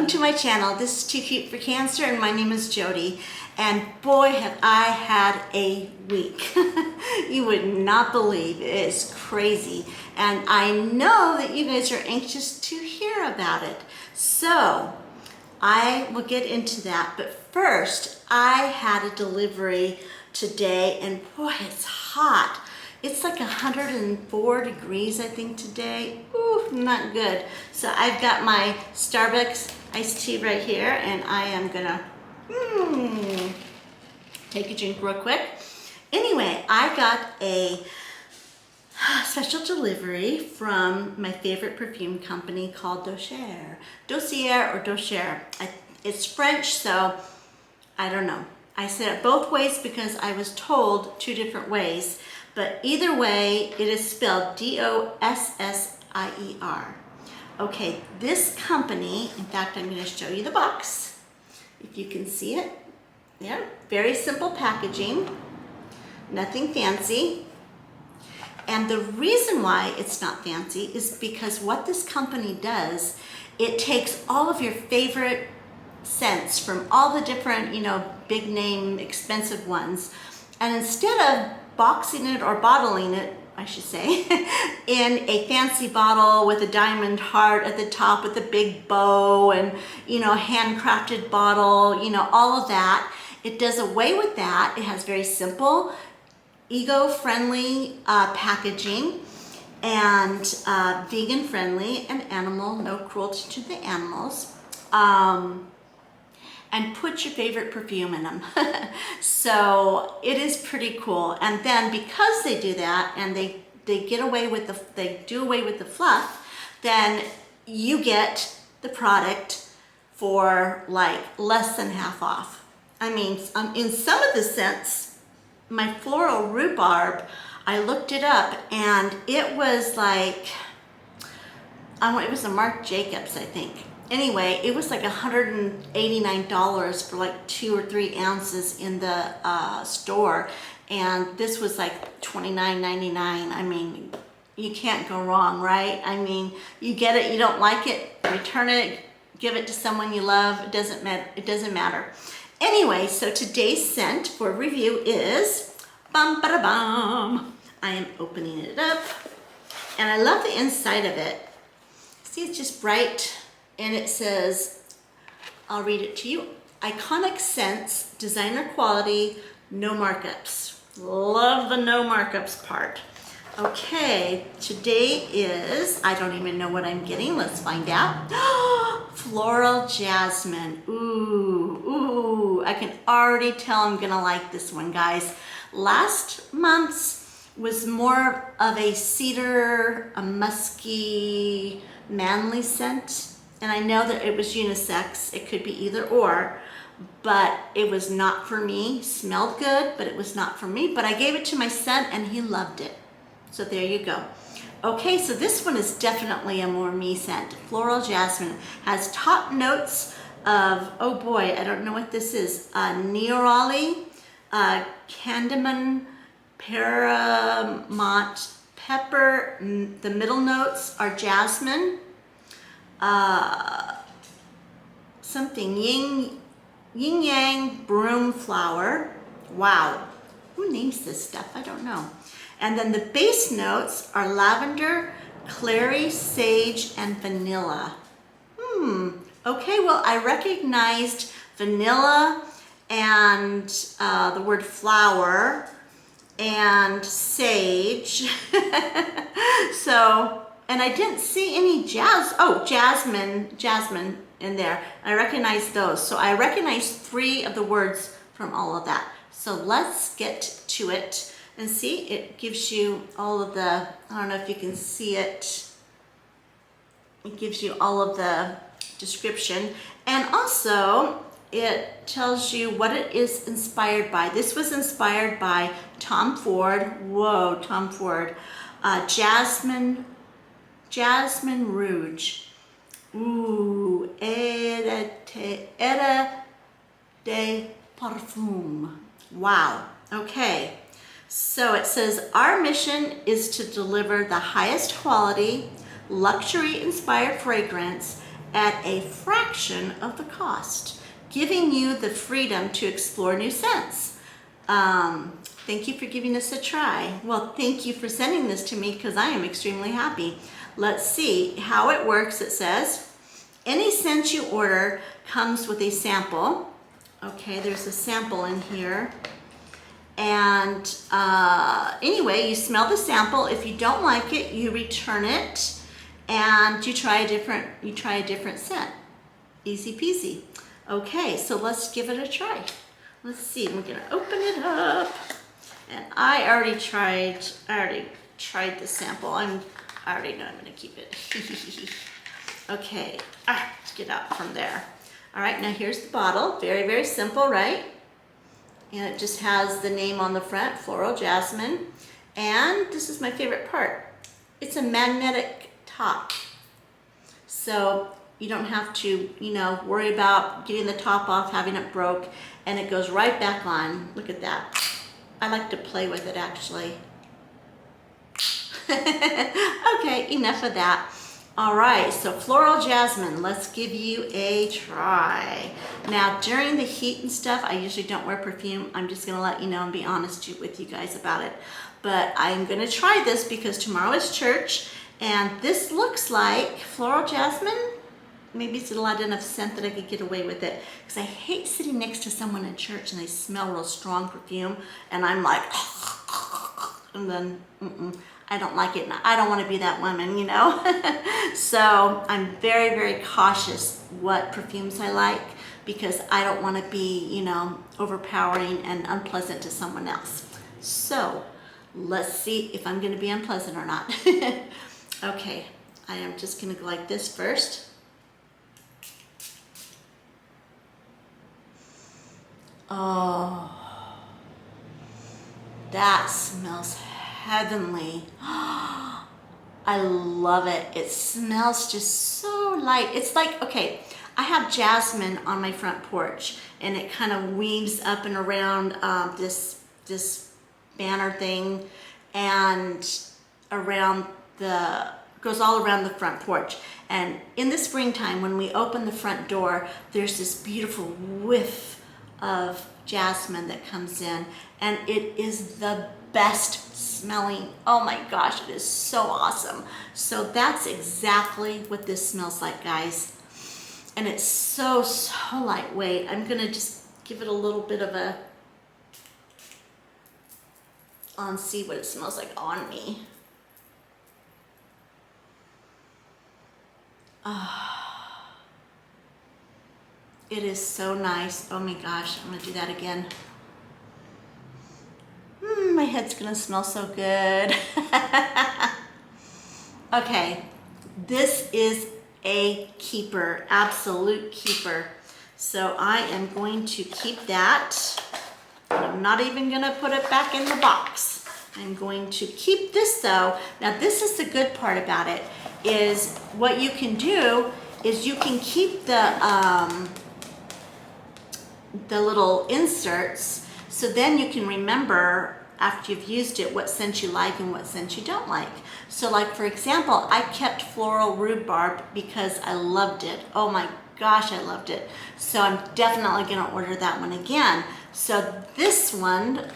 welcome to my channel. This is Too Cute for Cancer and my name is Jody. And boy, have I had a week. You would not believe it. It's crazy. And I know that you guys are anxious to hear about it. So I will get into that. But first, I had a delivery today and boy, it's hot. It's like 104 degrees, I think, today. Ooh, not good. So I've got my Starbucks iced tea right here, and I am gonna take a drink real quick. Anyway, I got a special delivery from my favorite perfume company called Dossier. Dossier or Dossier. It's French, so I don't know. I said it both ways because I was told two different ways. But either way, it is spelled D-O-S-S-I-E-R. Okay, this company, in fact, I'm going to show you the box, if you can see it. Yeah, very simple packaging, nothing fancy. And the reason why it's not fancy is because what this company does, it takes all of your favorite scents from all the different, big name, expensive ones, and instead of boxing it or bottling it, I should say, in a fancy bottle with a diamond heart at the top with a big bow and, handcrafted bottle, all of that. It does away with that. It has very simple, eco-friendly packaging and vegan-friendly and no cruelty to the animals. And put your favorite perfume in them. So it is pretty cool. And then because they do that and they do away with the fluff, then you get the product for like less than half off. I mean, in some of the scents, my floral rhubarb, I looked it up and it was like, it was a Marc Jacobs, I think. Anyway, it was like $189 for like 2 or 3 ounces in the store, and this was like $29.99. I mean, you can't go wrong, right? I mean, you get it, you don't like it, return it, give it to someone you love. It doesn't matter. Anyway, so today's scent for review is bum ba da bum. I am opening it up, and I love the inside of it. See, it's just bright. And it says, I'll read it to you. Iconic scents, designer quality, no markups. Love the no markups part. Okay, today is, I don't even know what I'm getting. Let's find out. Floral jasmine. Ooh, I can already tell I'm gonna like this one, guys. Last month's was more of a cedar, a musky, manly scent. And I know that it was unisex. It could be either or, but it was not for me. Smelled good, but it was not for me. But I gave it to my son and he loved it. So there you go. Okay, so this one is definitely a more me scent. Floral jasmine has top notes of, oh boy, I don't know what this is. Neroli, cardamom, paramount pepper. The middle notes are jasmine. Something yin yang broom flower. Wow, who names this stuff? I don't know. And then the base notes are lavender, clary, sage, and vanilla. Okay, well, I recognized vanilla and the word flower and sage. So, and I didn't see any jasmine in there. I recognize those. So I recognize 3 of the words from all of that. So let's get to it and see. It gives you all of the, I don't know if you can see it. It gives you all of the description. And also it tells you what it is inspired by. This was inspired by Tom Ford. Whoa, Tom Ford. Jasmine Rouge. Ooh, Era de Perfume. Wow. Okay. So it says, our mission is to deliver the highest quality, luxury-inspired fragrance at a fraction of the cost, giving you the freedom to explore new scents. Thank you for giving this a try. Well, thank you for sending this to me because I am extremely happy. Let's see how it works. It says, any scent you order comes with a sample. Okay, there's a sample in here. And anyway, you smell the sample. If you don't like it, you return it and you try a different scent. Easy peasy. Okay, so let's give it a try. Let's see, we're gonna open it up. And I already tried the sample. I already know I'm gonna keep it. Okay, let's get out from there. All right, now here's the bottle. Very, very simple, right? And it just has the name on the front, Floral Jasmine. And this is my favorite part. It's a magnetic top. So you don't have to, worry about getting the top off, having it broke, and it goes right back on. Look at that. I like to play with it, actually. Okay, enough of that. All right, so Floral Jasmine, let's give you a try. Now, during the heat and stuff, I usually don't wear perfume. I'm just gonna let you know and be honest with you guys about it. But I'm gonna try this because tomorrow is church, and this looks like Floral Jasmine. Maybe it's a lot enough scent that I could get away with it. Because I hate sitting next to someone in church and they smell real strong perfume, and I'm like, and then, I don't like it, and I don't want to be that woman, So I'm very, very cautious what perfumes I like because I don't want to be, overpowering and unpleasant to someone else. So let's see if I'm going to be unpleasant or not. Okay, I am just going to go like this first. Oh, that smells heavenly. I love it. It smells just so light. It's like, okay, I have jasmine on my front porch, and it kind of weaves up and around this banner thing, and goes all around the front porch. And in the springtime, when we open the front door, there's this beautiful whiff of jasmine that comes in, and it is the best smelling. Oh my gosh, it is so awesome. So that's exactly what this smells like, guys. And it's so lightweight. I'm gonna just give it a little bit of a see what it smells like on me. It is so nice. Oh my gosh, I'm gonna do that again. My head's gonna smell so good. Okay, this is a keeper, absolute keeper. So I am going to keep that. I'm not even gonna put it back in the box. I'm going to keep this though. Now this is the good part about it, is what you can do is you can keep the little inserts, so then you can remember after you've used it what scent you like and what scent you don't like. So like for example, I kept Floral Rhubarb because I loved it. Oh my gosh, I loved it. So I'm definitely gonna order that one again. So this one,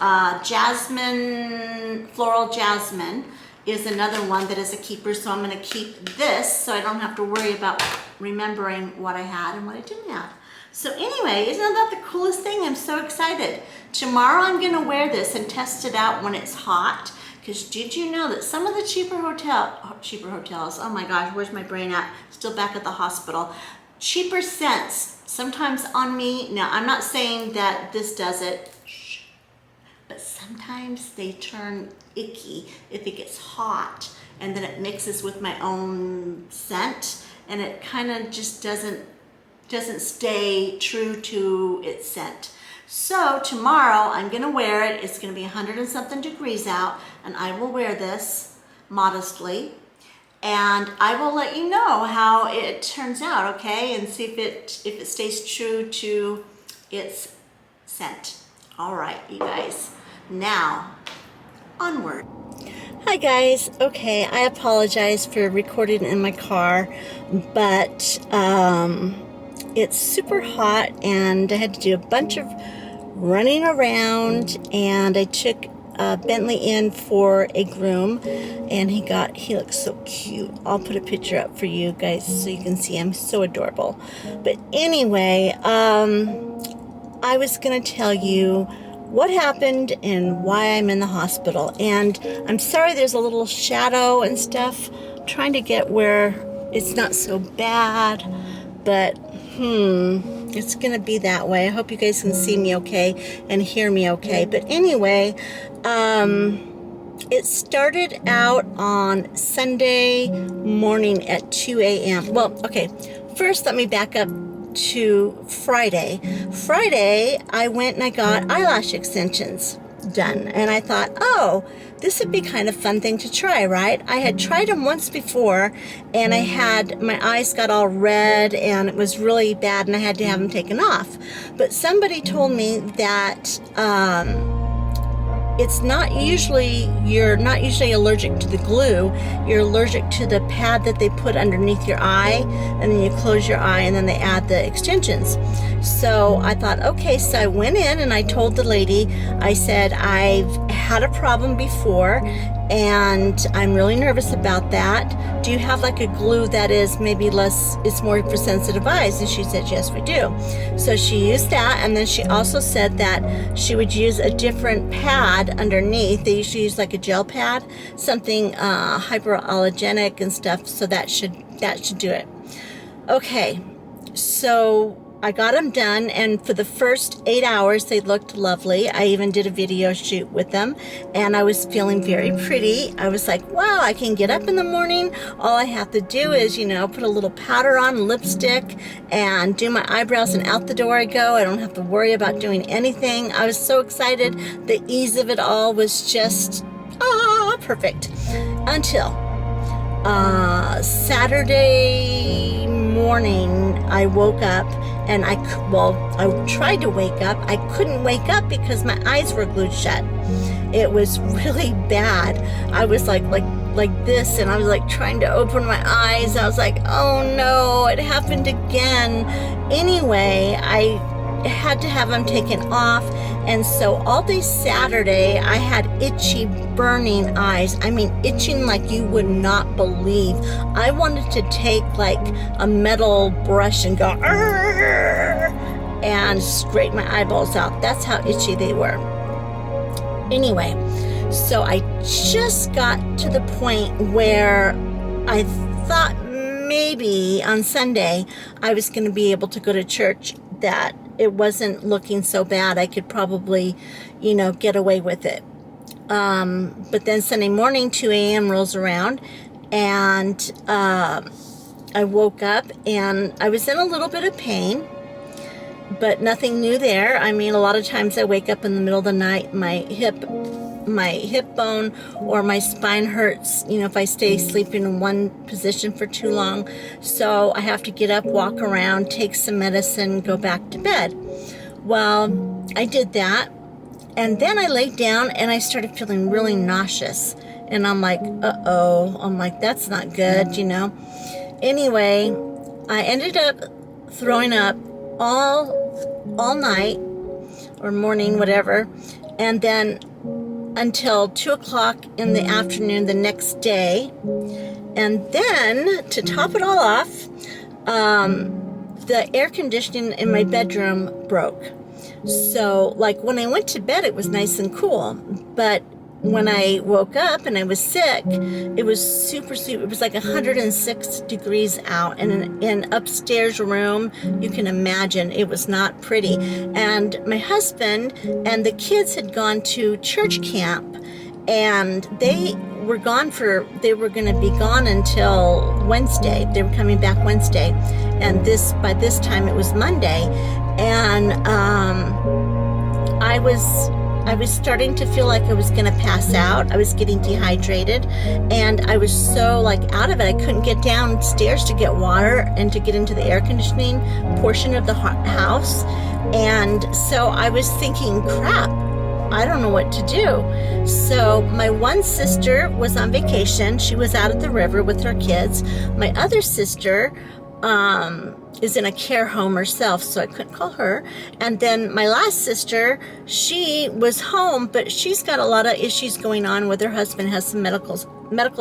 Floral Jasmine, is another one that is a keeper. So I'm gonna keep this so I don't have to worry about remembering what I had and what I didn't have. So anyway, isn't that the coolest thing? I'm so excited. Tomorrow I'm gonna wear this and test it out when it's hot. Because did you know that some of the cheaper hotels, oh my gosh, where's my brain at? Still back at the hospital. Cheaper scents, sometimes on me, now I'm not saying that this does it, but sometimes they turn icky if it gets hot and then it mixes with my own scent and it kind of just doesn't stay true to its scent. So tomorrow I'm gonna wear it. It's gonna be 100 and something degrees out, and I will wear this modestly, and I will let you know how it turns out, okay? And see if it stays true to its scent. All right, you guys. Now, onward. Hi guys. Okay, I apologize for recording in my car, but it's super hot and I had to do a bunch of running around, and I took Bentley in for a groom, and he looks so cute. I'll put a picture up for you guys so you can see him. So adorable. But anyway, I was gonna tell you what happened and why I'm in the hospital. And I'm sorry there's a little shadow and stuff. I'm trying to get where it's not so bad, but it's gonna be that way. I hope you guys can see me okay and hear me okay. But anyway, it started out on Sunday morning at 2 a.m. Well, okay, first let me back up to Friday. Friday, I went and I got eyelash extensions done, and I thought, oh, this would be kind of fun thing to try, right? I had tried them once before, and my eyes got all red, and it was really bad, and I had to have them taken off. But somebody told me that you're not usually allergic to the glue. You're allergic to the pad that they put underneath your eye, and then you close your eye, and then they add the extensions. So I thought, okay, so I went in and I told the lady, I said, I've had a problem before and I'm really nervous about that. Do you have like a glue that is maybe less, it's more for sensitive eyes? And she said, yes, we do. So she used that, and then she also said that she would use a different pad underneath. They usually use like a gel pad, something hyperallergenic and stuff, so that should do it. Okay, so I got them done, and for the first 8 hours they looked lovely. I even did a video shoot with them, and I was feeling very pretty. I was like, wow, I can get up in the morning. All I have to do is, put a little powder on, lipstick, and do my eyebrows, and out the door I go. I don't have to worry about doing anything. I was so excited. The ease of it all was just perfect. Until Saturday morning, I woke up, and I tried to wake up. I couldn't wake up because my eyes were glued shut. It was really bad. I was like this, and I was like trying to open my eyes. I was like, oh no, it happened again. Anyway, I had to have them taken off, and so all day Saturday I had itchy, burning eyes. I mean, itching like you would not believe. I wanted to take like a metal brush and go and scrape my eyeballs out. That's how itchy they were. Anyway, so I just got to the point where I thought maybe on Sunday I was going to be able to go to church, that it wasn't looking so bad. I could probably, get away with it. But then Sunday morning, 2 a.m. rolls around, and I woke up, and I was in a little bit of pain, but nothing new there. I mean, a lot of times I wake up in the middle of the night, my hip bone or my spine hurts, if I stay sleeping in one position for too long. So I have to get up, walk around, take some medicine, go back to bed. Well, I did that, and then I laid down and I started feeling really nauseous, and I'm like, uh-oh. I'm like, that's not good, Anyway, I ended up throwing up all night or morning, whatever, and then until 2 o'clock in the afternoon the next day. And then, to top it all off, the air conditioning in my bedroom broke. So, like, when I went to bed, it was nice and cool, but when I woke up and I was sick, it was super, it was like 106 degrees out, and in an upstairs room, you can imagine, it was not pretty. And my husband and the kids had gone to church camp, and they were going to be gone until Wednesday. They were coming back Wednesday, and by this time it was Monday, and I was starting to feel like I was going to pass out. I was getting dehydrated, and I was so out of it. I couldn't get downstairs to get water and to get into the air conditioning portion of the house. And so I was thinking, crap, I don't know what to do. So my one sister was on vacation. She was out at the river with her kids. My other sister is in a care home herself, so I couldn't call her. And then my last sister, she was home, but she's got a lot of issues going on with her husband, has some medical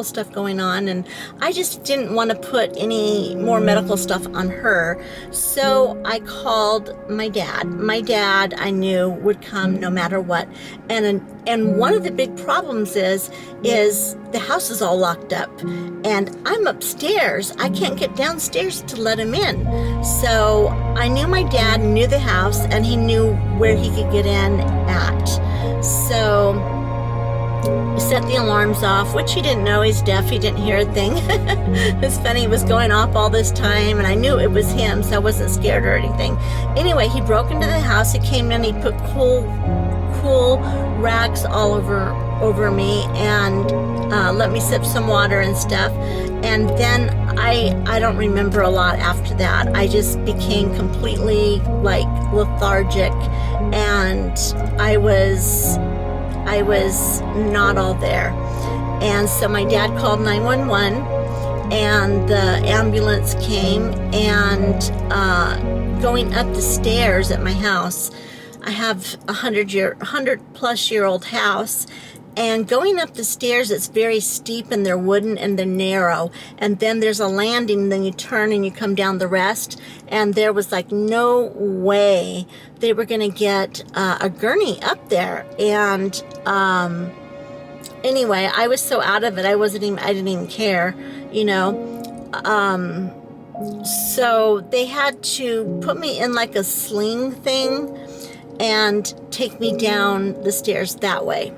stuff going on, and I just didn't want to put any more medical stuff on her. So I called my dad. My dad, I knew, would come no matter what. And one of the big problems is the house is all locked up, and I'm upstairs. I can't get downstairs to let him in. So I knew my dad knew the house, and he knew where he could get in at. So he set the alarms off, which he didn't know. He's deaf. He didn't hear a thing. It's funny. It was going off all this time, and I knew it was him, so I wasn't scared or anything. Anyway, he broke into the house. He came in. He put cool rags all over me, and let me sip some water and stuff. And then I don't remember a lot after that. I just became completely like lethargic, and I was not all there. And so my dad called 911, and the ambulance came, and going up the stairs at my house, I have a 100-plus-year-old house, and going up the stairs, it's very steep, and they're wooden, and they're narrow, and then there's a landing, and then you turn and you come down the rest, and there was like no way they were going to get a gurney up there. And anyway, I was so out of it, I didn't even care, you know. So they had to put me in like a sling thing and take me down the stairs that way.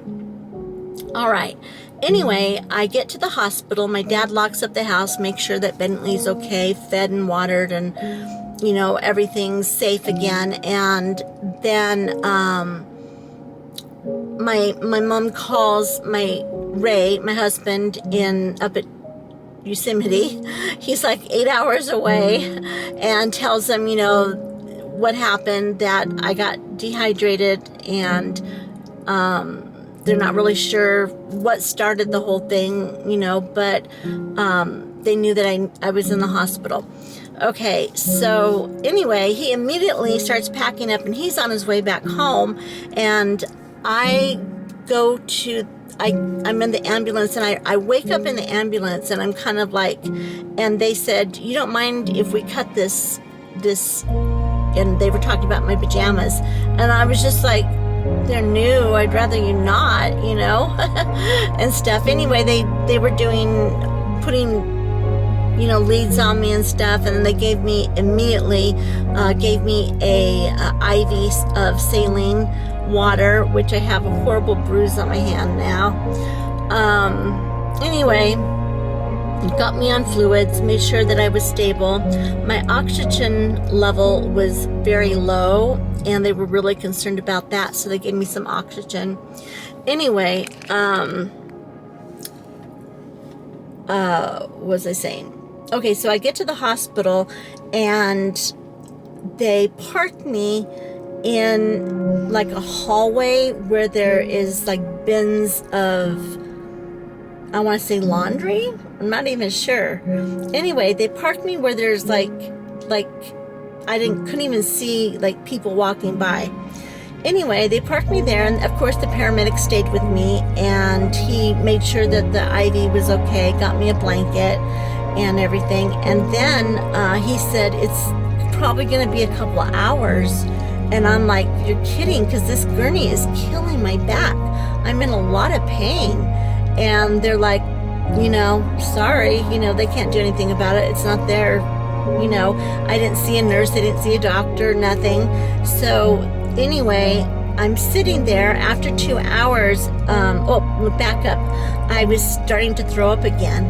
All right. Anyway, I get to the hospital. My dad locks up the house, makes sure that Bentley's okay, fed and watered, and, you know, everything's safe again. And then my mom calls Ray, my husband, up at Yosemite. He's like 8 hours away, and tells him, you know, what happened, that I got dehydrated, and they're not really sure what started the whole thing, you know, but they knew that I was in the hospital. Okay, so anyway, he immediately starts packing up, and he's on his way back home, and I'm in the ambulance, and I wake up in the ambulance, and I'm kind of like, and they said, you don't mind if we cut this, and they were talking about my pajamas, and I was just like, they're new, I'd rather you not, you know, and stuff. Anyway, they were putting, you know, leads on me and stuff, and then they immediately gave me a IV of saline water, which I have a horrible bruise on my hand now. Anyway, got me on fluids, made sure that I was stable. My oxygen level was very low, and they were really concerned about that, so they gave me some oxygen. Anyway, what was I saying? Okay, so I get to the hospital, and they parked me in like a hallway where there is like bins of, I want to say laundry? I'm not even sure. Anyway, they parked me where there's like couldn't even see like people walking by. Anyway, they parked me there, and of course the paramedic stayed with me, and he made sure that the IV was okay, got me a blanket and everything. And then he said, it's probably going to be a couple of hours. And I'm like, you're kidding, because this gurney is killing my back. I'm in a lot of pain. And they're like, you know, sorry, you know, they can't do anything about it. It's not there. You know, I didn't see a nurse. I didn't see a doctor, nothing. So anyway, I'm sitting there after 2 hours. Back up. I was starting to throw up again.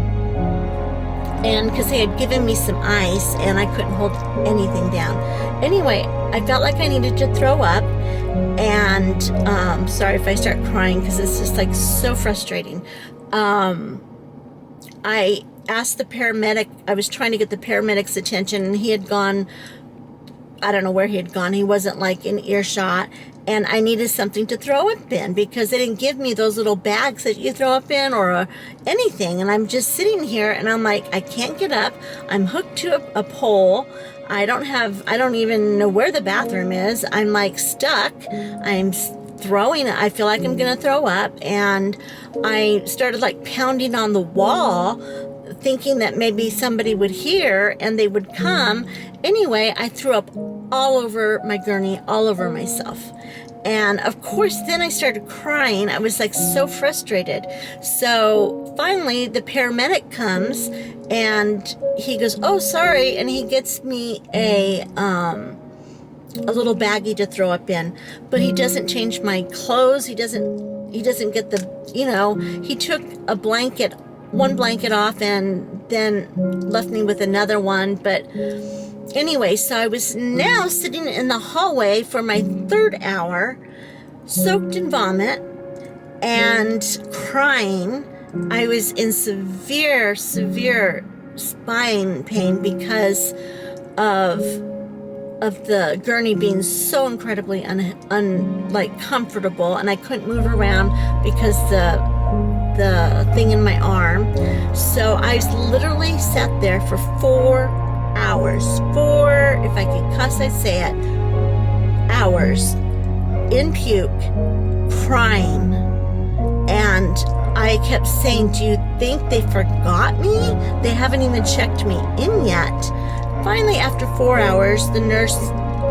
And because they had given me some ice, and I couldn't hold anything down. Anyway, I felt like I needed to throw up. And sorry if I start crying, because it's just like so frustrating. I asked the paramedic, I was trying to get the paramedic's attention, and he had gone, I don't know where he had gone. He wasn't like in earshot. and I needed something to throw up in because they didn't give me those little bags that you throw up in or anything. And I'm just sitting here and I'm like, I can't get up. I'm hooked to a pole. I don't even know where the bathroom is. I'm like stuck. I feel like I'm gonna throw up, and I started like pounding on the wall, thinking that maybe somebody would hear and they would come. Anyway, I threw up all over my gurney, all over myself. And of course, then I started crying. I was like so frustrated. So finally, the paramedic comes and he goes, "Oh, sorry," and he gets me a little baggie to throw up in, but he doesn't change my clothes. He doesn't get he took one blanket off and then left me with another one. But anyway, so I was now sitting in the hallway for my 3rd hour, soaked in vomit and crying. I was in severe spine pain because of the gurney being so incredibly comfortable, and I couldn't move around because the thing in my arm. So I literally sat there for 4 hours. 4, if I could cuss, I'd say it, hours in puke, crying. And I kept saying, "Do you think they forgot me? They haven't even checked me in yet." Finally, after 4 hours, the nurse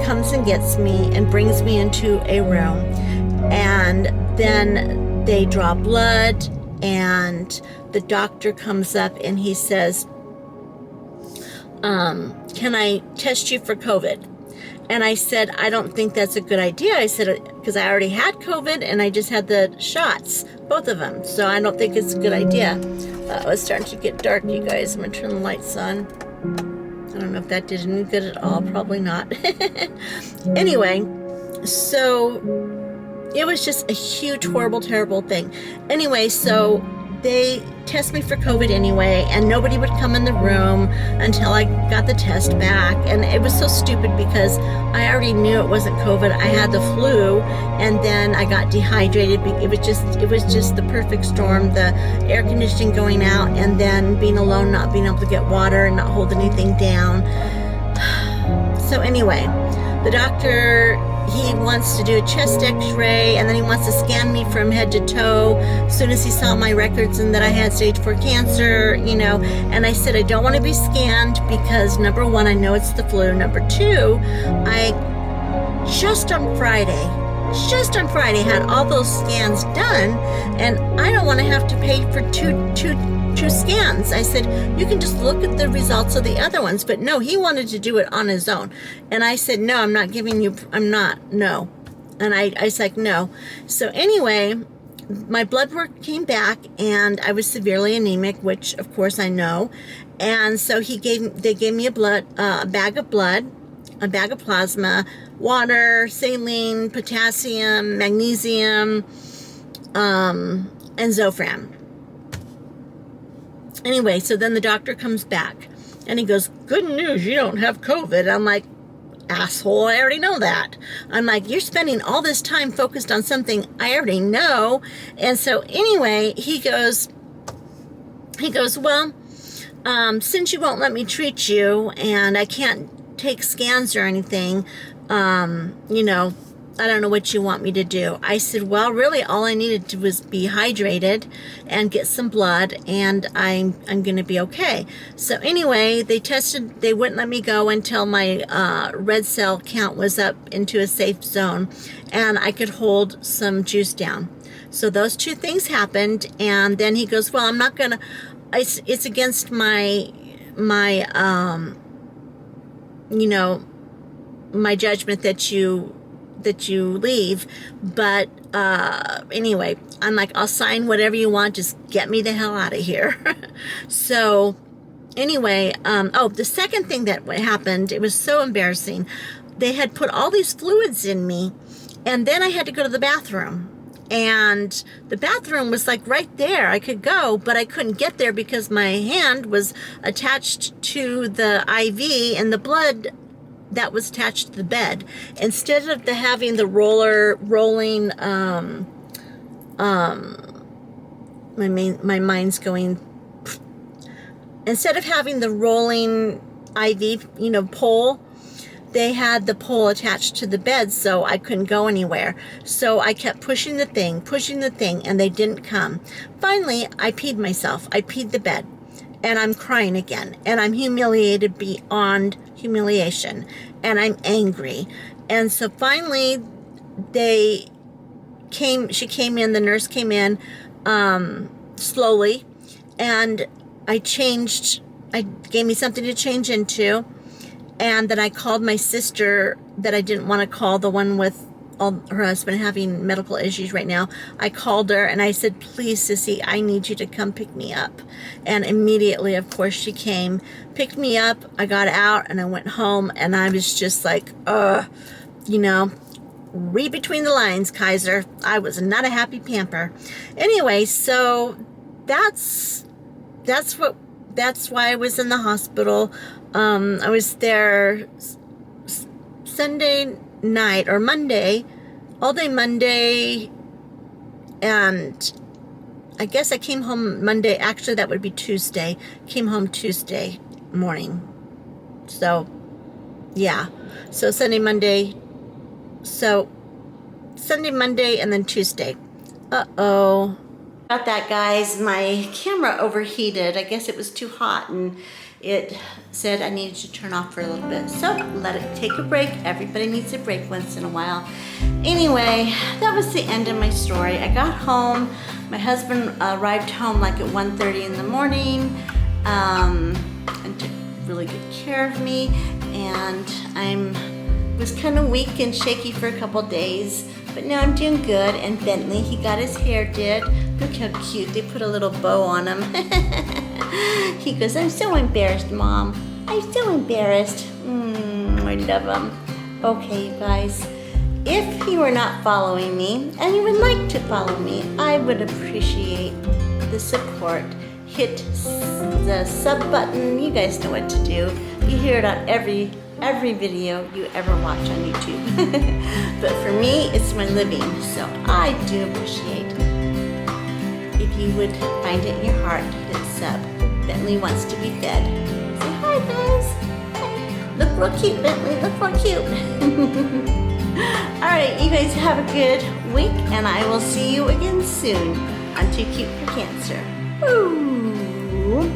comes and gets me and brings me into a room. And then they draw blood, and the doctor comes up and he says, "Can I test you for COVID?" And I said, "I don't think that's a good idea." I said, because I already had COVID and I just had the shots, both of them. So I don't think it's a good idea. It's starting to get dark, you guys. I'm going to turn the lights on. I don't know if that did any good at all. Probably not. Anyway, so it was just a huge, horrible, terrible thing. Anyway, so they test me for COVID anyway, and nobody would come in the room until I got the test back. And it was so stupid because I already knew it wasn't COVID. I had the flu, and then I got dehydrated. It was just the perfect storm. The air conditioning going out, and then being alone, not being able to get water and not hold anything down. So anyway, the doctor, he wants to do a chest x-ray, and then he wants to scan me from head to toe as soon as he saw my records and that I had stage 4 cancer, and I said, I don't want to be scanned because, number one, I know it's the flu. Number two, I just on Friday had all those scans done, and I don't want to have to pay for two scans. I said, you can just look at the results of the other ones. But no, he wanted to do it on his own. And I said, no, I'm not giving you, no. And I was like, no. So anyway, my blood work came back and I was severely anemic, which of course I know. And so they gave me a bag of blood, a bag of plasma, water, saline, potassium, magnesium, and Zofran. Anyway, so then the doctor comes back and he goes, "Good news, you don't have COVID." I'm like, asshole, I already know that. I'm like, you're spending all this time focused on something I already know. And so anyway, he goes, well, since you won't let me treat you and I can't take scans or anything, I don't know what you want me to do. I said, well, really all I needed to was be hydrated and get some blood, and I'm going to be okay. So anyway, they wouldn't let me go until my red cell count was up into a safe zone and I could hold some juice down. So those two things happened, and then he goes, well, I'm not going to, it's against my judgment that you leave, but anyway, I'm like, I'll sign whatever you want, just get me the hell out of here. So anyway, the second thing that happened, it was so embarrassing. They had put all these fluids in me, and then I had to go to the bathroom, and the bathroom was like right there. I could go, but I couldn't get there because my hand was attached to the IV, and the blood that was attached to the bed. Instead of having the rolling, my mind's going. Instead of having the rolling IV, pole, they had the pole attached to the bed, so I couldn't go anywhere. So I kept pushing the thing, and they didn't come. Finally, I peed myself. I peed the bed, and I'm crying again, and I'm humiliated beyond humiliation, and I'm angry. And so finally, she came in, the nurse came in, slowly, and gave me something to change into. And then I called my sister that I didn't want to call, the one with her husband having medical issues right now. I called her and I said, please, Sissy, I need you to come pick me up. And immediately, of course, she came, picked me up. I got out and I went home, and I was just like, read between the lines, Kaiser. I was not a happy pamper. Anyway, so that's why I was in the hospital. I was there Sunday night or Monday, all day Monday, and I guess I came home Monday. Actually, that would be Tuesday. Came home Tuesday morning. So, yeah. So Sunday, Monday, and then Tuesday. Uh-oh. About that, guys, my camera overheated. I guess it was too hot, and it said I needed to turn off for a little bit. So let it take a break. Everybody needs a break once in a while. Anyway, that was the end of my story. I got home. My husband arrived home like at 1:30 in the morning, and took really good care of me. And was kind of weak and shaky for a couple days, but now I'm doing good. And Bentley, he got his hair did. Look how cute. They put a little bow on him. He goes, I'm so embarrassed, Mom. I'm so embarrassed. I love him. Okay, you guys. If you are not following me and you would like to follow me, I would appreciate the support. Hit the sub button. You guys know what to do. You hear it on every video you ever watch on YouTube. But for me, it's my living, so I do appreciate if you would find it in your heart to hit sub. Bentley wants to be fed. Say hi, guys. Look real cute, Bentley. Look real cute. All right, you guys have a good week, and I will see you again soon on Too Cute for Cancer. Ooh.